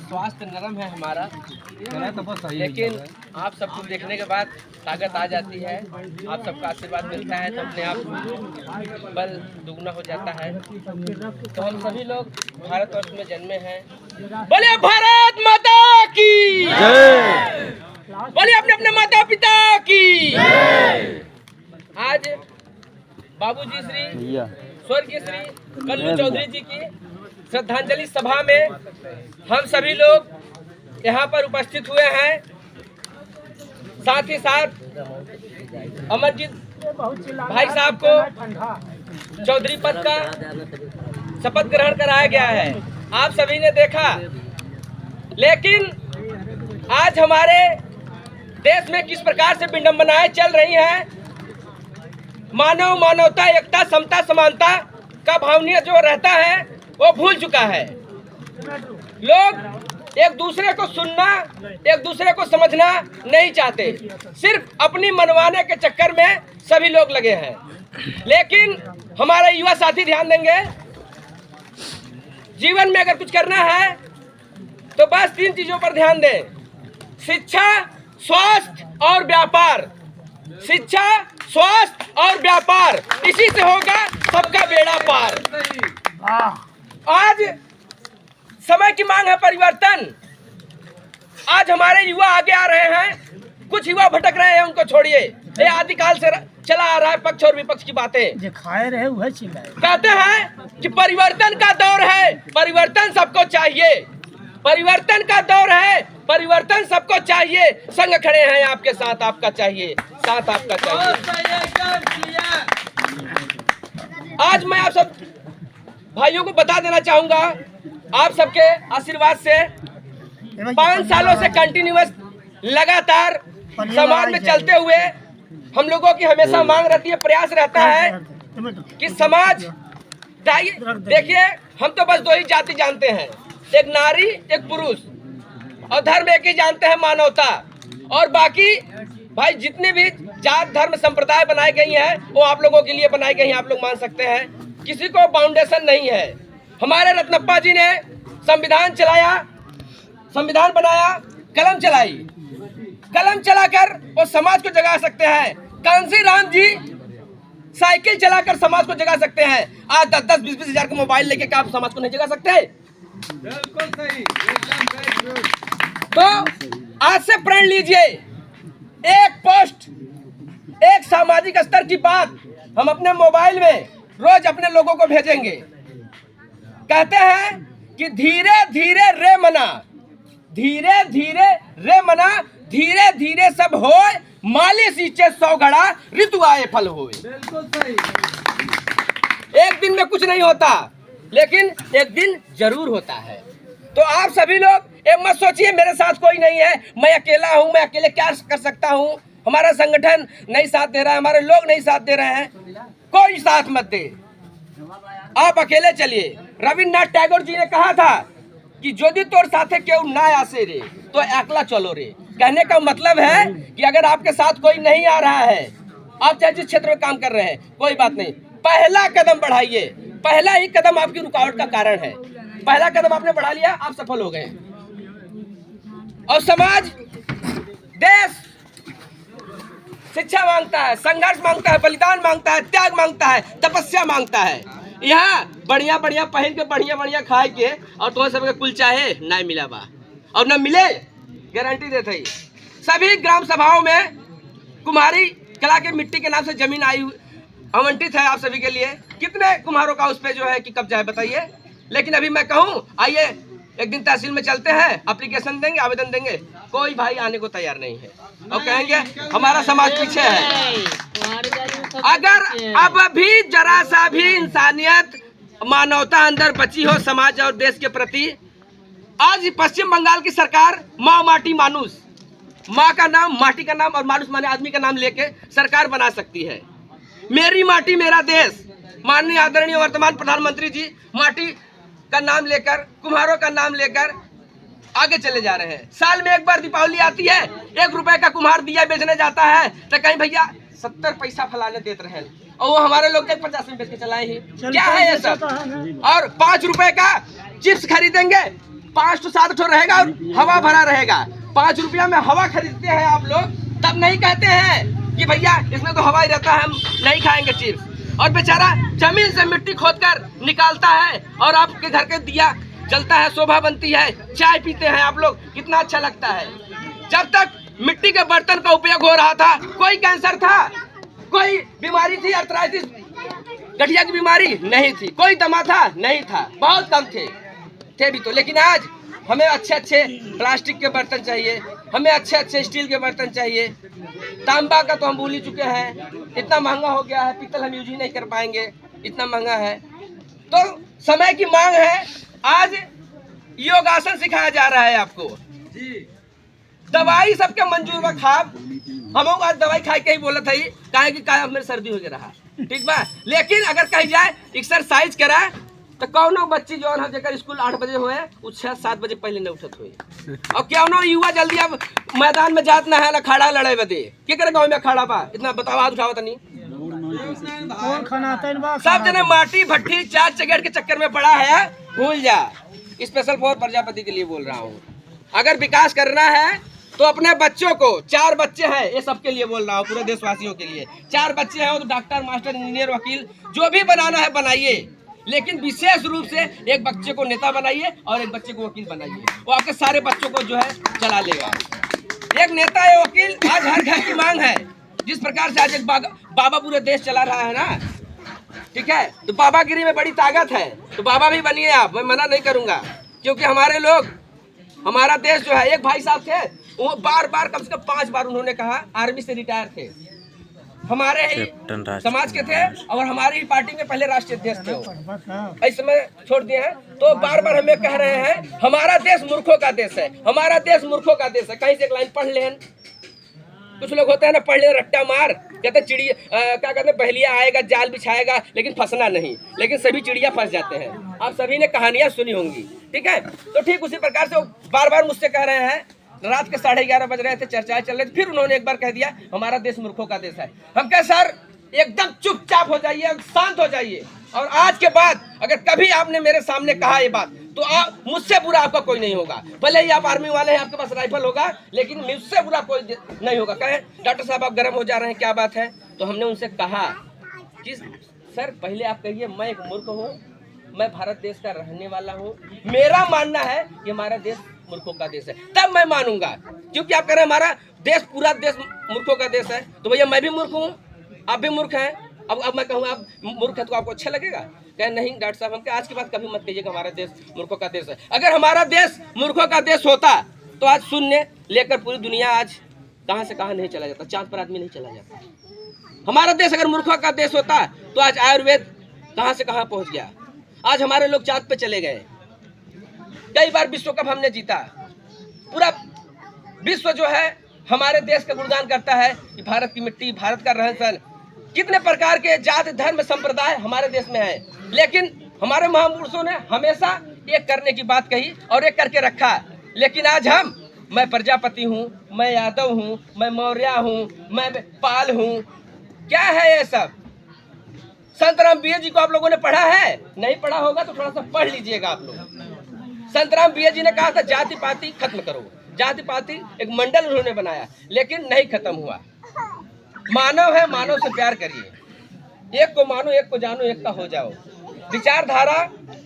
स्वास्थ्य नरम है हमारा, लेकिन आप सबको देखने के बाद ताकत आ जाती है। आप सबका आशीर्वाद मिलता है तो अपने आप बल दुगना हो जाता है। तो हम सभी लोग भारतवर्ष में जन्मे हैं। बोले भारत माता की जय, बोले अपने अपने माता पिता की जय। आज बाबूजी श्री स्वर्गीय श्री कल्लू चौधरी जी की श्रद्धांजलि सभा में हम सभी लोग यहाँ पर उपस्थित हुए हैं। साथ ही साथ अमरजीत भाई साहब को चौधरी पद का शपथ ग्रहण कराया गया है, आप सभी ने देखा। लेकिन आज हमारे देश में किस प्रकार से विडंबनाएं चल रही हैं, मानव मानवता एकता समता समानता का भावनीय जो रहता है वो भूल चुका है। लोग एक दूसरे को सुनना, एक दूसरे को समझना नहीं चाहते, सिर्फ अपनी मनवाने के चक्कर में सभी लोग लगे हैं। लेकिन हमारे युवा साथी ध्यान देंगे, जीवन में अगर कुछ करना है तो बस 3 चीजों पर ध्यान दें: शिक्षा, स्वास्थ्य और व्यापार। शिक्षा, स्वास्थ्य और व्यापार, इसी से होगा सबका बेड़ा पार। आज समय की मांग है परिवर्तन। आज हमारे युवा आगे आ रहे हैं, कुछ युवा भटक रहे हैं, उनको छोड़िए। ये आदिकाल से चला आ रहा है पक्ष और विपक्ष की बातें। खाए रहे वह चिल्लाए। कहते हैं कि परिवर्तन का दौर है, परिवर्तन सबको चाहिए। परिवर्तन का दौर है, परिवर्तन सबको चाहिए। संग खड़े हैं आपके साथ, आपका चाहिए, साथ आपका चाहिए। आज मैं आप सब भाइयों को बता देना चाहूंगा, आप सबके आशीर्वाद से 5 सालों से कंटिन्यूअस लगातार समाज में चलते हुए हम लोगों की हमेशा मांग रहती है, प्रयास रहता है कि समाज देखिए, हम तो बस 2 ही जाति जानते हैं, एक नारी एक पुरुष, और धर्म एक ही जानते हैं, मानवता। और बाकी भाई जितने भी जात धर्म संप्रदाय बनाई गई हैं वो आप लोगों के लिए बनाई गई हैं, आप लोग मान सकते हैं। किसी को फाउंडेशन नहीं है। हमारे रत्नप्पा जी ने संविधान चलाया, संविधान बनाया, कलम चलाई, कलम चलाकर वो समाज को जगा सकते हैं। कांसी राम जी साइकिल चलाकर समाज को जगा सकते हैं। आज 10-10, 20-20 हजार का मोबाइल लेके क्या आप समाज को नहीं जगा सकते? बिल्कुल सही, तो आज से प्रण लीजिए, एक पोस्ट, एक सामाजिक स्तर की बात हम अपने मोबाइल में रोज अपने लोगों को भेजेंगे। कहते हैं कि धीरे धीरे रे मना, धीरे धीरे रे मना, धीरे धीरे सब होए, माली सींचे 100 घड़ा, ऋतु आए फल होए। बिल्कुल सही। एक दिन में कुछ नहीं होता, लेकिन एक दिन जरूर होता है। तो आप सभी लोग ये मत सोचिए मेरे साथ कोई नहीं है, मैं अकेला हूँ, मैं अकेले क्या कर सकता हूँ, हमारा संगठन नहीं साथ दे रहा है, हमारे लोग नहीं साथ दे रहे हैं। कोई साथ मत दे, आप अकेले चलिए। रविन्द्रनाथ टैगोर जी ने कहा था कि यदि तोर साथे केहू ना आसे रे तो अकेला चलो रे। कहने का मतलब है कि अगर आपके साथ कोई नहीं आ रहा है, आप चाहे जिस क्षेत्र में काम कर रहे हैं, कोई बात नहीं, पहला कदम बढ़ाइए। पहला ही कदम आपकी रुकावट का कारण है। पहला कदम आपने बढ़ा लिया, आप सफल हो गए। और समाज, देश शिक्षा मांगता है, संघर्ष मांगता है, बलिदान मांगता है, त्याग मांगता है, तपस्या मांगता है। यहाँ बढ़िया बढ़िया पहन के बढ़िया बढ़िया खाए के और तुम्हें सबके कुल चाहे ना मिला बा और न मिले, गारंटी देते ही। सभी ग्राम सभाओं में कुम्हारी कला के मिट्टी के नाम से जमीन आई आवंटित है आप सभी के लिए। कितने कुम्हारों का उस पे जो है कि कब्जा है बताइए। लेकिन अभी मैं कहूँ आइए एक दिन तहसील में चलते हैं, एप्लीकेशन देंगे, आवेदन देंगे, कोई भाई आने को तैयार नहीं है और कहेंगे हमारा समाज पीछे है। अगर अब भी जरा सा भी इंसानियत मानवता अंदर बची हो समाज और देश के प्रति, आज पश्चिम बंगाल की सरकार माँ माटी मानुस, माँ का नाम माटी का नाम और मानुस माने आदमी का नाम लेके सरकार बना सकती है। मेरी माटी मेरा देश, माननीय आदरणीय वर्तमान प्रधानमंत्री जी माटी का नाम लेकर, कुम्हारों का नाम लेकर आगे चले जा रहे हैं। साल में एक बार दीपावली आती है, 1 रुपए का कुम्हार दिया बेचने जाता है तो कहीं भैया 70 पैसा फलाने देते रहे। और वो हमारे लोग 50 में बेच के चलाए ही। क्या है ये सब? और 5 रुपए का चिप्स खरीदेंगे, 5 to 7 ठो रहेगा और हवा भरा रहेगा। 5 रुपया में हवा खरीदते हैं आप लोग, तब नहीं कहते हैं कि भैया इसमें तो हवा ही रहता है, हम नहीं खाएंगे चिप्स। और बेचारा जमीन से मिट्टी खोदकर निकालता है और आपके घर के दिया जलता है, शोभा बनती है, चाय पीते हैं आप लोग, कितना अच्छा लगता है। जब तक मिट्टी के बर्तन का उपयोग हो रहा था, कोई कैंसर था, कोई बीमारी थी, अर्थराइटिस गठिया की बीमारी नहीं थी, कोई दमा था नहीं था, बहुत कम थे भी तो। लेकिन आज हमें अच्छे अच्छे प्लास्टिक के बर्तन चाहिए, हमें अच्छे अच्छे स्टील के बर्तन चाहिए। तांबा का तो हम भूल ही चुके हैं, इतना महंगा हो गया है, पीतल हम यूज ही नहीं कर पाएंगे, इतना महंगा है। तो समय की मांग है। आज योगासन सिखाया जा रहा है आपको, दवाई सबके मंजूर बा खाब, हम आज दवाई खाई के ही बोला था काहे कि काहे मेरे सर्दी हो रहा, ठीक बा। लेकिन अगर कही जाए एक्सरसाइज करा तो कौनो बच्ची जो है जगह स्कूल 8 बजे हुए, 6-7 बजे पहले न उठत हुए। और क्यों युवा जल्दी अब मैदान में जात ना है ना खड़ा लड़े बदे, क्या करे गाँव में खड़ा बा, इतना बताओ, हाथ उठाओ तनी। सब जने माटी भट्टी चार चगेड़ के चक्कर में पड़ा है, भूल जा। स्पेशल फॉर प्रजापति के लिए बोल रहा हूँ। अगर विकास करना है तो अपने बच्चों को, 4 बच्चे हैं, ये सबके लिए बोल रहा हूँ, पूरे देशवासियों के लिए। 4 बच्चे हैं तो डॉक्टर, मास्टर, इंजीनियर, वकील जो भी बनाना है बनाइए, लेकिन विशेष रूप से एक बच्चे को नेता बनाइए और एक बच्चे को वकील बनाइए, वो आपके सारे बच्चों को जो है चला लेगा। एक नेता या वकील आज हर घर की मांग है। जिस प्रकार से आज एक बाबा पूरे देश चला रहा है ना, ठीक है, तो बाबागिरी में बड़ी ताकत है, तो बाबा भी बनिए आप, मैं मना नहीं करूंगा। क्योंकि हमारे लोग, हमारा देश जो है, एक भाई साहब थे, वो बार बार कम से कम 5 बार उन्होंने कहा, आर्मी से रिटायर थे, हमारे ही समाज के थे और हमारी ही पार्टी में पहले राष्ट्रीय अध्यक्ष थे, इस समय छोड़ दिए हैं। तो बार बार हमें कह रहे हैं हमारा देश मूर्खों का देश है, हमारा देश मूर्खों का देश है। कहीं से एक लाइन पढ़ लें, कुछ लोग होते हैं ना, पढ़ ले रट्टा मार, कहते चिड़िया क्या कहते हैं, बहलिया आएगा जाल बिछाएगा लेकिन फंसना नहीं, लेकिन सभी चिड़िया फंस जाते हैं। आप सभी ने कहानियां सुनी होंगी, ठीक है। तो ठीक उसी प्रकार से वो बार बार मुझसे कह रहे हैं, रात के 11:30 बज रहे थे, चर्चाएं चल रही थी, फिर उन्होंने एक बार कह दिया हमारा देश मूर्खों का देश है। हम कहे सर एकदम चुपचाप हो जाइए, शांत हो जाइए, और आज के बाद अगर कभी आपने मेरे सामने कहा ये बात तो मुझसे बुरा आपका कोई नहीं होगा। भले ही आप आर्मी वाले हैं, आपके पास राइफल होगा, लेकिन मुझसे बुरा कोई नहीं होगा। कहे डॉक्टर साहब आप गर्म हो जा रहे हैं, क्या बात है? तो हमने उनसे कहा कि सर पहले आप कहिए मैं एक मूर्ख हूँ, मैं भारत देश का रहने वाला हूँ, मेरा मानना है कि हमारा देश मूर्खों का देश है, तब मैं मानूंगा। क्योंकि आप कह रहे हैं हमारा देश, पूरा देश मूर्खों का देश है, तो भैया मैं भी मूर्ख हूँ, आप भी मूर्ख हैं। अब मैं कहूँ आप मूर्ख है तो आपको अच्छा लगेगा? कहे नहीं डॉक्टर साहब, हम आज के बाद कभी मत कहिएगा हमारा देश मूर्खों का देश है। अगर हमारा देश मूर्खों का देश होता तो आज शून्य लेकर पूरी दुनिया आज कहाँ से कहाँ नहीं चला जाता, चांद पर आदमी नहीं चला जाता। हमारा देश अगर मूर्खों का देश होता तो आज आयुर्वेद कहाँ से कहाँ पहुँच गया, आज हमारे लोग चांद पे चले गए। कई बार विश्व कप हमने जीता, पूरा विश्व जो है हमारे देश का गुणगान करता है कि भारत की मिट्टी, भारत का रहन सहन, कितने प्रकार के जाति धर्म संप्रदाय हमारे देश में है। लेकिन हमारे महापुरुषों ने हमेशा एक करने की बात कही और एक करके रखा। लेकिन आज मैं प्रजापति हूँ, मैं यादव हूँ, मैं मौर्य हूँ, मैं पाल हूँ, क्या है ये सब? संत रामबीर जी को आप लोगों ने पढ़ा है? नहीं पढ़ा होगा तो थोड़ा सा पढ़ लीजिएगा आप लोग। संत रामबीर जी ने कहा था जाति पाति खत्म करो, जाति पाति एक मंडल उन्होंने बनाया, लेकिन नहीं खत्म हुआ। मानव है, मानव से प्यार करिए, एक को मानो, एक को जानो, एक का हो जाओ। विचारधारा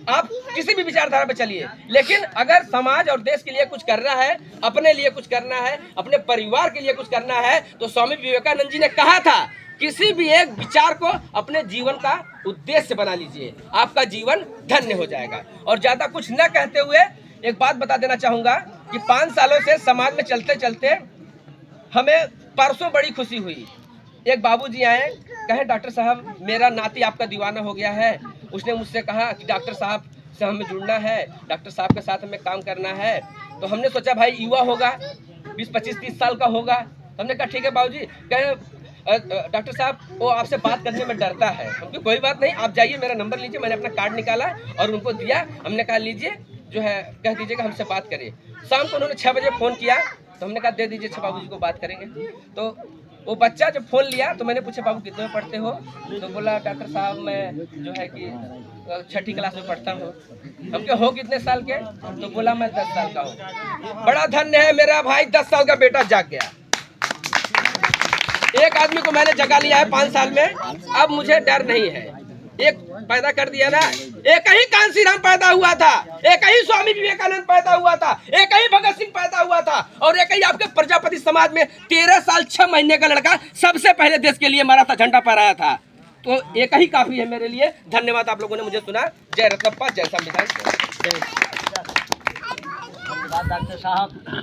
आप किसी भी विचारधारा पे चलिए, लेकिन अगर समाज और देश के लिए कुछ करना है, अपने लिए कुछ करना है, अपने परिवार के लिए कुछ करना है, तो स्वामी विवेकानंद जी ने कहा था किसी भी एक विचार को अपने जीवन का उद्देश्य बना लीजिए, आपका जीवन धन्य हो जाएगा। और ज्यादा कुछ न कहते हुए एक बात बता देना चाहूंगा कि 5 सालों से समाज में चलते चलते हमें परसों बड़ी खुशी हुई। एक बाबूजी आए, कहे डॉक्टर साहब मेरा नाती आपका दीवाना हो गया है। उसने मुझसे कहा कि डॉक्टर साहब से हमें जुड़ना है, डॉक्टर साहब के साथ हमें काम करना है। तो हमने सोचा भाई युवा होगा, 20, 25, 30 साल का होगा। तो हमने कहा ठीक है बाबूजी। कहे डॉक्टर साहब वो आपसे बात करने में डरता है। हमको कोई बात नहीं, आप जाइए, मेरा नंबर लीजिए। मैंने अपना कार्ड निकाला और उनको दिया। हमने कहा लीजिए, जो है कह दीजिएगा हमसे बात करिए। शाम को उन्होंने 6 बजे फ़ोन किया, तो हमने कहा दे दीजिए, अच्छा बाबूजी को बात करेंगे। तो वो बच्चा जब फोन लिया तो मैंने पूछा बाबू कितने में पढ़ते हो, तो बोला डॉक्टर साहब मैं जो है कि 6ठी क्लास में पढ़ता हूँ। हम क्या हो कितने साल के, तो बोला मैं 10 साल का हूँ। बड़ा धन्य है मेरा भाई, 10 साल का बेटा जाग गया। एक आदमी को मैंने जगा लिया है 5 साल में, अब मुझे डर नहीं है। एक पैदा कर दिया ना, एक ही कांसीराम पैदा हुआ था, एक ही स्वामी विवेकानंद पैदा हुआ था, एक ही भगत सिंह पैदा हुआ था, और एक ही आपके प्रजापति समाज में 13 साल 6 महीने का लड़का सबसे पहले देश के लिए मरा था, झंडा फहराया था। तो एक ही काफी है मेरे लिए। धन्यवाद आप लोगों ने मुझे सुना। जय रत्नप्पा, जय संविधान। डॉक्टर साहब।